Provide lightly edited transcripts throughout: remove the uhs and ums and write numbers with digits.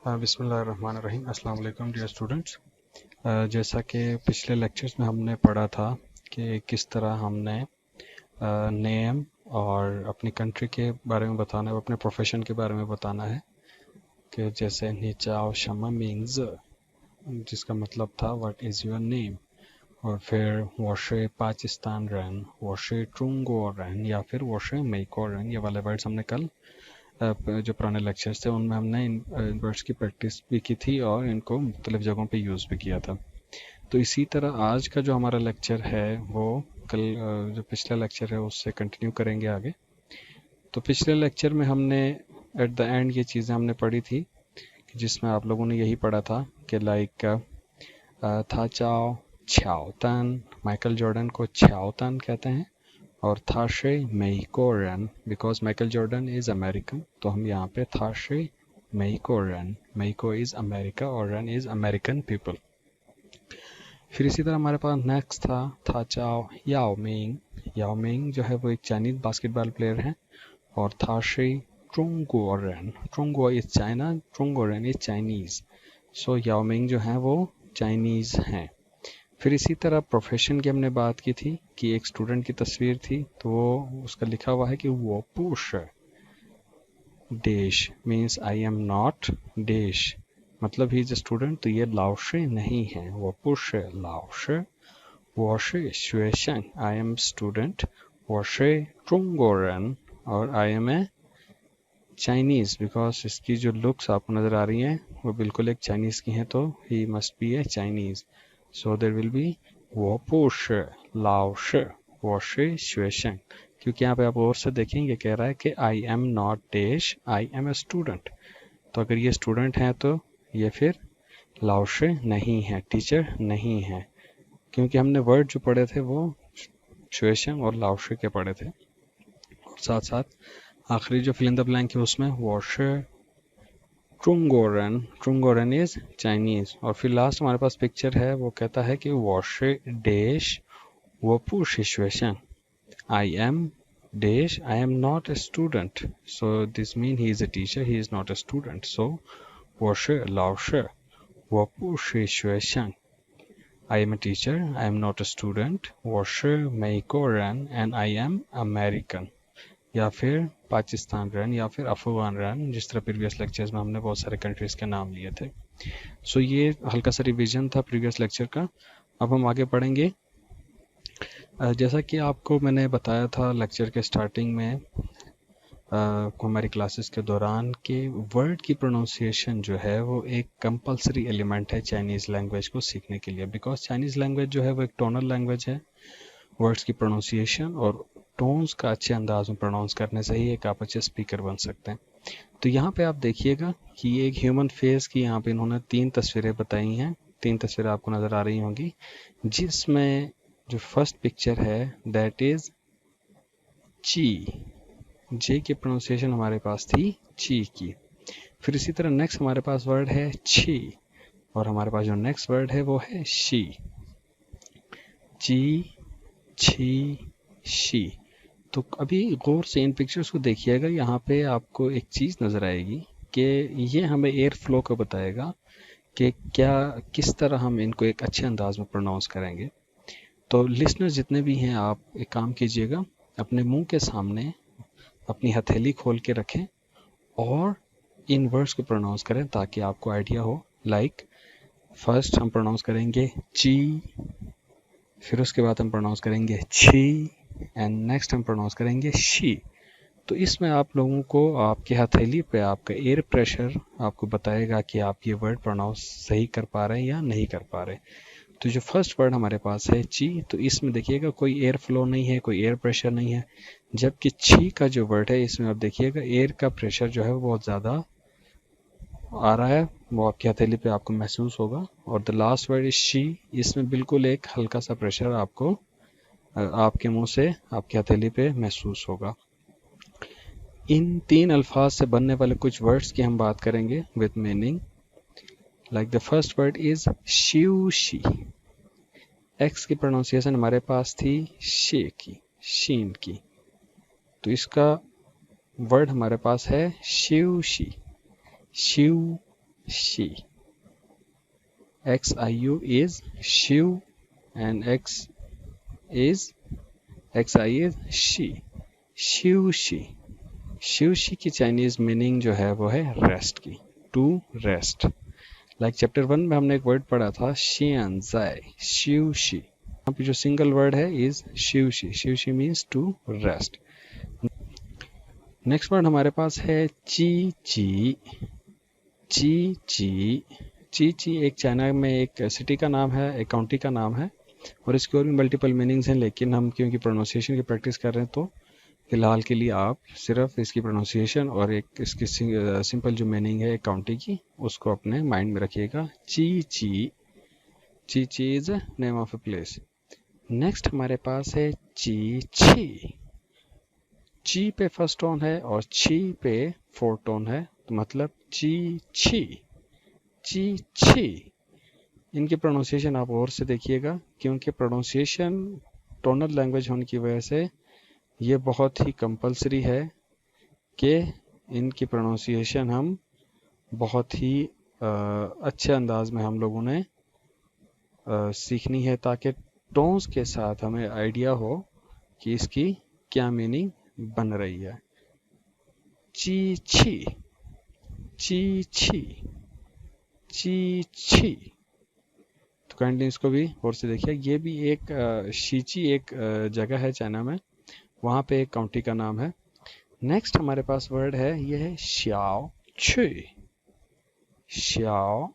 बिस्मिल्लाहिर्रहमानिर्रहीम। अस्सलाम वालेकुम डियर स्टूडेंट्स। जैसा कि पिछले लेक्चर्स में हमने पढ़ा था कि किस तरह हमने नेम और अपनी कंट्री के बारे में बताना है, अपने प्रोफेशन के बारे में बताना है। कि जैसे नीचाओ शमा मीन्स, जिसका मतलब था व्हाट इज़ योर नेम, और फिर वॉशे पाकिस्तान रन, वॉशे ट्रुंगो रन, या फिर वॉशे मेको रन। ये वाले वर्ड्स हमने कल जो पुराने लेक्चर्स थे उनमें हमने इन वर्ड्स की प्रैक्टिस भी की थी और इनको मुख्तलिफ जगहों पे यूज़ भी किया था। तो इसी तरह आज का जो हमारा लेक्चर है वो कल जो पिछला लेक्चर है उससे कंटिन्यू करेंगे आगे। तो पिछले लेक्चर में हमने एट द एंड ये चीज़ें हमने पढ़ी थी कि जिसमें आप लोगों ने यही पढ़ा था कि लाइक था चाओ छाओ तन, माइकल जॉर्डन को छाओ तन कहते हैं, और थाशे मेइको रन, because Michael Jordan is American, तो हम यहाँ पे थाशे मेइको रन, मेइको इज़ अमेरिका और रन इज़ अमेरिकन पीपल। फिर इसी तरह हमारे पास नेक्स्ट था चाओ याओ मिंग। याओ मिंग जो है वो एक चाइनीज़ बास्केटबॉल प्लेयर है, और थाशे ट्रुंगो रन, ट्रुंगो इज़ चाइना, ट्रुंगो रन is Chinese. So Yao Ming जो है वो चाइनीज़ हैं। फिर इसी तरह प्रोफेशन की हमने बात की थी कि एक स्टूडेंट की तस्वीर थी, तो वो उसका लिखा हुआ है कि वो push dash means I am not dash, मतलब ही इज अ स्टूडेंट, तो ये लाओशे नहीं है। वो पुश लाओशे, वॉशे शुएशन आई एम स्टूडेंट, वॉशे ट्रुंगोरन, और I am a Chinese, because इसकी जो लुक्स आपको नज़र आ रही हैं वो बिल्कुल एक चाइनीज़ की हैं, तो he must be A Chinese. So there will be वो पुश लाओश वॉशे शुएशन, क्योंकि यहाँ पे आप और से देखें ये कह रहा है कि आई एम नॉट डेश, आई एम ए स्टूडेंट। तो अगर ये स्टूडेंट हैं तो ये फिर लाओशे नहीं है, टीचर नहीं है, क्योंकि हमने वर्ड जो पढ़े थे वो शुएशन और लाओशे के पढ़े थे। और साथ साथ आखिरी जो फिल इन द ब्लैंक है उसमें वॉशे ट्रुंगोरन, ट्रुंगोरन इज चाइनीज। और फिर लास्ट हमारे पास पिक्चर है, वो कहता है कि वॉशे डेश वपू सिचुएशन, आई एम डेश, I am not a student, so this mean he is a teacher, he is not a student. So 我是老师，我不是学生。 I am a teacher, I am not a student. 我是美国人 and I am American. या फिर Pakistan run, या फिर Afghan run, जिस तरह previous lectures में हमने बहुत सारे कंट्रीज के नाम लिए थे। सो ये हल्का सा रिवीजन था प्रीवियस लेक्चर का। अब हम आगे पढ़ेंगे। जैसा कि आपको मैंने बताया था लेक्चर के स्टार्टिंग में हमारी क्लासेस के दौरान कि वर्ड की प्रोनाउंसिएशन जो है वो एक कंपलसरी एलिमेंट है चाइनीज़ लैंग्वेज को सीखने के लिए, बिकॉज चाइनीज़ लैंग्वेज जो है वो एक टोनल लैंग्वेज है। वर्ड्स की प्रोनाउंसिएशन और टोन्स का अच्छे अंदाज में प्रोनाउंस करने से ही एक आप अच्छे स्पीकर बन सकते हैं। तो यहाँ पे आप देखिएगा कि ये एक ह्यूमन फेस की यहाँ पे इन्होंने 3 तस्वीरें बताई हैं। 3 तस्वीरें आपको नज़र आ रही होंगी, जिसमें जो फर्स्ट पिक्चर है दैट इज ची। जे की प्रोनाउंसिएशन हमारे पास थी ची की। फिर इसी तरह नेक्स्ट हमारे पास वर्ड है छी, और हमारे पास जो नेक्स्ट वर्ड है वो है शी। ची छी शी। तो अभी गौर से इन पिक्चर्स को देखिएगा, यहाँ पे आपको एक चीज़ नज़र आएगी कि ये हमें एयर फ्लो को बताएगा कि क्या किस तरह हम इनको एक अच्छे अंदाज में प्रोनाउंस करेंगे। तो लिसनर जितने भी हैं, आप एक काम कीजिएगा, अपने मुंह के सामने अपनी हथेली खोल के रखें और इन वर्ड्स को प्रोनाउंस करें ताकि आपको आइडिया हो। लाइक फर्स्ट हम प्रोनाउंस करेंगे ची, फिर उसके बाद हम प्रोनाउंस करेंगे छी, एंड नेक्स्ट हम प्रोनाउंस करेंगे शी। तो इसमें आप लोगों को आपकी हथेली पे आपका एयर प्रेशर आपको बताएगा कि आप ये वर्ड प्रोनाउंस सही कर पा रहे हैं या नहीं कर पा रहे। तो जो फर्स्ट वर्ड हमारे पास है ची, तो इसमें देखिएगा कोई एयर फ्लो नहीं है, कोई एयर प्रेशर नहीं है। जबकि छी का जो वर्ड है इसमें आप देखिएगा एयर का प्रेशर जो है वो बहुत ज़्यादा आ रहा है, वो आपकी हथेली पे आपको महसूस होगा। और the last word is she, इसमें बिल्कुल एक हल्का सा प्रेशर आपको आपके मुंह से आपकी हथेली पे महसूस होगा। इन 3 अल्फाज से बनने वाले कुछ वर्ड्स की हम बात करेंगे with meaning. Like the first word is शिवशी। एक्स की प्रोनाउंसिएशन हमारे पास थी शे की, शीन की, तो इसका वर्ड हमारे पास है शिवशी। शिव she. XIU is shiu and is she. शिव शी. शिव शी की चाइनीज मीनिंग जो है वो है रेस्ट की, टू रेस्ट. लाइक चैप्टर 1 में हमने एक वर्ड पढ़ा था शियन जाय, शिव शी. यहाँ पे जो सिंगल वर्ड है इज शिव शी. शिव शी means to rest. Next word हमारे पास है ची ची. ची ची. ची ची एक चाइना में एक सिटी का नाम है, एक काउंटी का नाम है, और इसके और भी मल्टीपल मीनिंग्स हैं, लेकिन हम क्योंकि प्रोनाउंसिएशन की प्रैक्टिस कर रहे हैं तो फिलहाल के लिए आप सिर्फ इसकी प्रोनाउंसिएशन और एक इसकी सिंपल जो मीनिंग है एक काउंटी की उसको अपने माइंड में रखिएगा. ची ची. ची ची is name of a place. Next हमारे पास है ची छी. ची पे फर्स्ट टोन है और छी पे फोर्थ टोन है, तो मतलब ची छी. ची छी. इनकी प्रोनाउंसिएशन आप और से देखिएगा, क्योंकि प्रोनाउंसिएशन टोनल लैंग्वेज होने की वजह से ये बहुत ही कंपलसरी है कि इनकी प्रोनाउंसिएशन हम बहुत ही अच्छे अंदाज में हम लोगों ने सीखनी है, ताकि टोन्स के साथ हमें आइडिया हो कि इसकी क्या मीनिंग बन रही है. ची छी. ची छी. ची छी. तो काइंडली इसको भी और से देखिए. ये भी एक शीची एक जगह है चाइना में, वहाँ पे एक काउंटी का नाम है. नेक्स्ट हमारे पास वर्ड है, ये है श्याओ छुई. श्याओ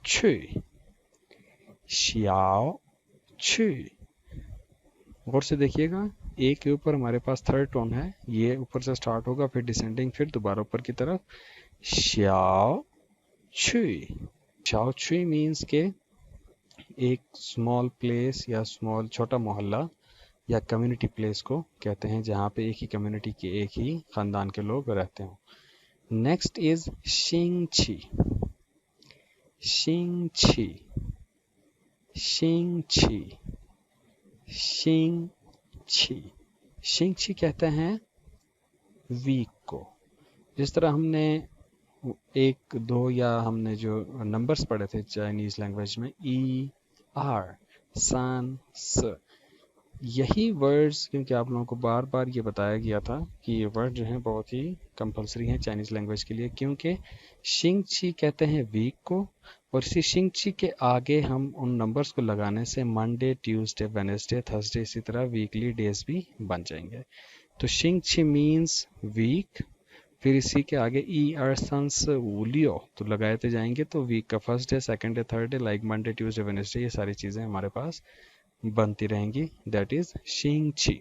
छुई. श्याओ छुई. और से देखिएगा, एक के ऊपर हमारे पास थर्ड टोन है, ये ऊपर से स्टार्ट होगा फिर डिसेंडिंग फिर दोबारा ऊपर की तरफ. श्याओ छुई. श्याओ छुई मीन्स के एक स्मॉल प्लेस या स्मॉल छोटा मोहल्ला या कम्युनिटी प्लेस को कहते हैं, जहाँ पे एक ही कम्युनिटी के एक ही खानदान के लोग रहते हो. नेक्स्ट इज शिंग छी. शिंग छी. शिंग छी. शिंग छी. शिंग छी कहते हैं वीक को. जिस तरह हमने एक दो या हमने जो नंबर्स पढ़े थे चाइनीज लैंग्वेज में, ई आर सान स, यही वर्ड्स, क्योंकि आप लोगों को बार बार ये बताया गया था कि ये वर्ड जो हैं बहुत ही कंपलसरी हैं चाइनीज लैंग्वेज के लिए, क्योंकि शिंग छी कहते हैं वीक को, और इसी शिंग छी के आगे हम उन नंबर्स को लगाने से मंडे, ट्यूसडे, वेडनेसडे, थर्सडे, इसी तरह वीकली डेज भी बन जाएंगे. तो शिंग छी मीन्स वीक, फिर इसी के आगे ई आर संस वूलियो तो लगाते जाएंगे, तो वीक का first day, second day, third day, like Monday, Tuesday, Wednesday, ये सारी चीज़ें हमारे पास बनती रहेंगी. दैट इज शिंग छी.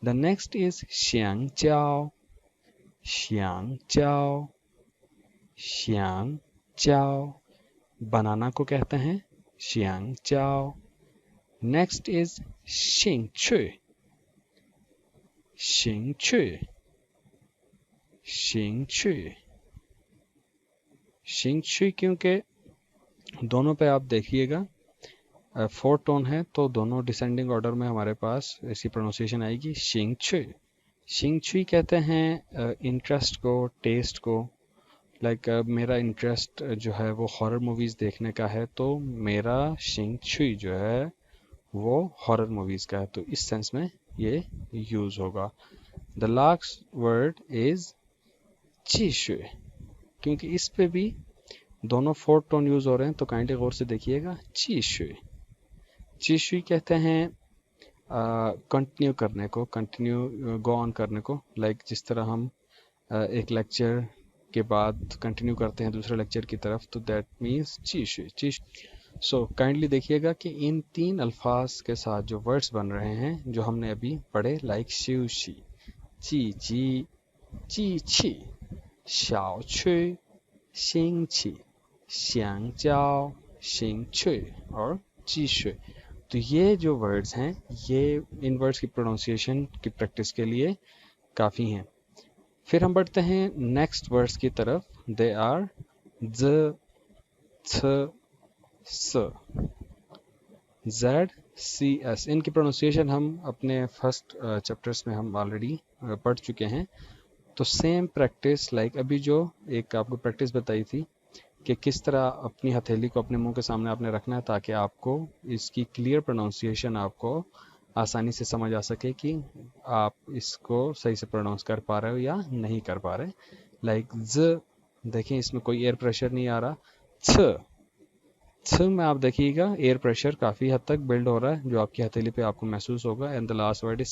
द नेक्स्ट इज श्यांग चाओ. श्यांग चाओ. श्यांग चाओ. बनाना को कहते हैं श्यांग चाओ. नेक्स्ट इज शिंग छुई. शिंग छुई. शिंग छुई. शिंग छुई क्योंकि दोनों पे आप देखिएगा फोर्थ टोन है, तो दोनों डिसेंडिंग ऑर्डर में हमारे पास ऐसी प्रोनाउंसिएशन आएगी शिंग छुई. शिंग छुई कहते हैं इंटरेस्ट को, टेस्ट को. लाइक मेरा इंटरेस्ट जो है वो हॉरर मूवीज़ देखने का है, तो मेरा शिंग छुई जो है वो हॉरर मूवीज़ का है, तो इस सेंस में ये यूज़ होगा. द लास्ट वर्ड इज ची शुई, क्योंकि इस पे भी दोनों फोर्थ टोन यूज़ हो रहे हैं, तो काइंडली गौर से देखिएगा. ची शुई. ची शुई कहते हैं कंटिन्यू करने को, कंटिन्यू गो ऑन करने को. लाइक जिस तरह हम एक लेक्चर के बाद कंटिन्यू करते हैं दूसरे लेक्चर की तरफ, तो दैट मीन्स ची शुई. सो काइंडली देखिएगा कि इन तीन अल्फाज के साथ जो वर्ड्स बन रहे हैं जो हमने अभी पढ़े, लाइक शिव शी, ची ची, ची छी, श्याओ छुई, शिंग छी, श्यांग चाओ, शिंग छुई और ची शुई. तो ये जो वर्ड्स हैं, ये इन वर्ड्स की प्रोनाउंसिएशन की प्रैक्टिस के लिए काफ़ी हैं. फिर हम बढ़ते हैं नेक्स्ट वर्ड्स की तरफ. दे आर ज, छ, स, जेड, सी, एस. इनकी प्रोनाउंसिएशन हम अपने फर्स्ट चैप्टर्स में हम ऑलरेडी पढ़ चुके हैं. तो सेम प्रैक्टिस, लाइक अभी जो एक आपको प्रैक्टिस बताई थी कि किस तरह अपनी हथेली को अपने मुंह के सामने आपने रखना है ताकि आपको इसकी क्लियर प्रोनाउंसिएशन आपको आसानी से समझ आ सके कि आप इसको सही से प्रोनाउंस कर पा रहे हो या नहीं कर पा रहे। लाइक ज, देखें इसमें कोई एयर प्रेशर नहीं आ रहा। छ में आप देखिएगा एयर प्रेशर काफ़ी हद तक बिल्ड हो रहा है जो आपकी हथेली पे आपको महसूस होगा। And the last word is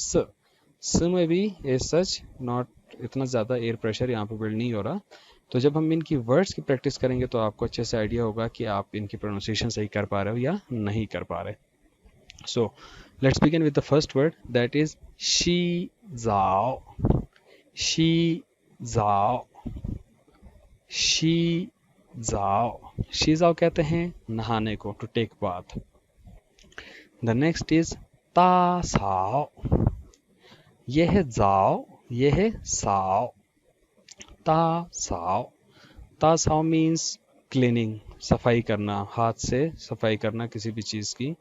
स में भी एज सच नॉट इतना ज़्यादा एयर प्रेशर यहाँ पे बिल्ड नहीं हो रहा। तो जब हम इनकी वर्ड्स की प्रैक्टिस करेंगे तो आपको अच्छे से आइडिया होगा कि आप इनकी प्रोनाउंसिएशन सही कर पा रहे हो या नहीं कर पा रहे। So let's begin with the first word that is शी जाओ, शी जाओ, शी जाओ। शी जाओ कहते हैं नहाने को, to take bath. The next is ता साओ, यह है जाओ, यह है साओ। ता साओ, ता साओ मीन्स क्लीनिंग, सफाई करना, हाथ से सफाई करना किसी भी चीज़ की,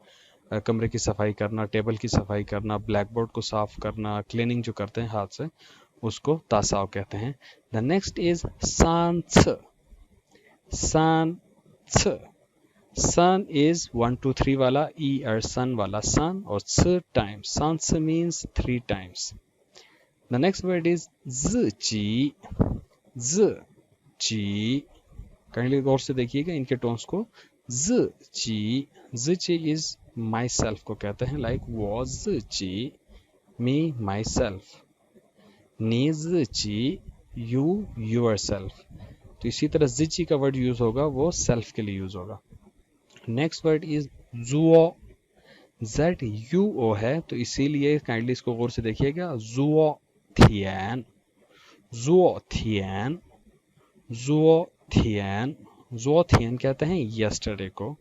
कमरे की सफाई करना, टेबल की सफाई करना, ब्लैक बोर्ड को साफ करना, क्लीनिंग जो करते हैं हाथ से उसको तासाओ कहते हैं। द नेक्स्ट इज सान छ, सान छ। सन इज 1 2 3 वाला, ई और सन वाला सन, और छ टाइम्स, सान छ means 3 times. The next word is ज जी, ज जी। काइंडली गौर से देखिएगा इनके टोन्स को। ज जी इज माई सेल्फ को कहते हैं, लाइक वॉज जी, मी माई सेल्फ। नीज जी, यू यूर सेल्फ। तो इसी तरह जी का वर्ड यूज होगा वो सेल्फ के लिए यूज होगा। नेक्स्ट वर्ड इज जुओ, जेड यू ओ है तो इसीलिए काइंडली इसको गौर से देखिएगा। जुओ थियन, जुओ थियन, जुओ थियन, जुओ थियन कहते हैं यस्टरडे को।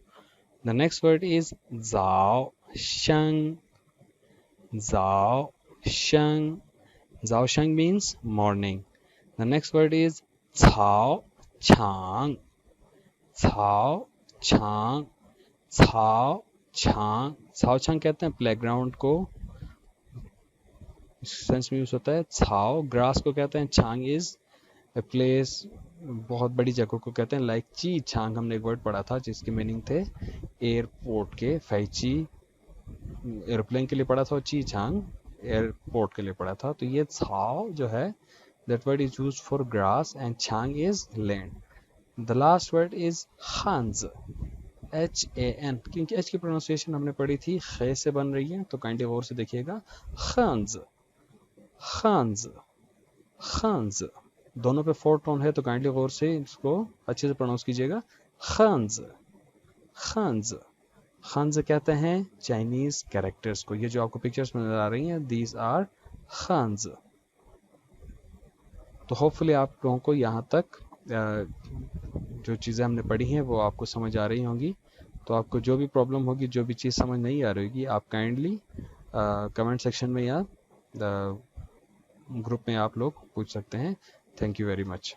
द नेक्स्ट वर्ड इज जाओ शंग, जाओ शंग, जाओ शंग means morning. The next word is छाओ छांग, छाओ छांग, छाओ छांग। छाओ छांग कहते हैं प्लेग्राउंड को, सेंस में यूज होता है। छाओ ग्रास को कहते हैं, छांग इज ए प्लेस, बहुत बड़ी जगह को कहते हैं। लाइक ची छांग हमने एक वर्ड पढ़ा था जिसके मीनिंग थे एयरपोर्ट के, फैची एरोप्लेन के लिए पढ़ा था और ची छांग एयरपोर्ट के लिए पढ़ा था। तो ये छाओ जो है that word is used for grass and छांग is land. The last word is हांज, HAN, क्योंकि एच की प्रोनाउंसिएशन हमने पढ़ी थी खे से बन रही है तो काइंडली गौर से देखिएगा। खांज, खांज, खांज, दोनों पे 4 टोन है तो काइंडली गौर से इसको अच्छे से प्रोनाउंस कीजिएगा। खांज, खांज, खांज कहते हैं चाइनीज कैरेक्टर्स को। ये जो आपको पिक्चर्स में नजर आ रही हैं दीज आर खांज। तो होपफुली आप लोगों को यहाँ तक जो चीज़ें हमने पढ़ी हैं वो आपको समझ आ रही होंगी। तो आपको जो भी प्रॉब्लम होगी, जो भी चीज़ समझ नहीं आ रही होगी, आप काइंडली कमेंट सेक्शन में या ग्रुप में आप लोग पूछ सकते हैं। Thank you very much.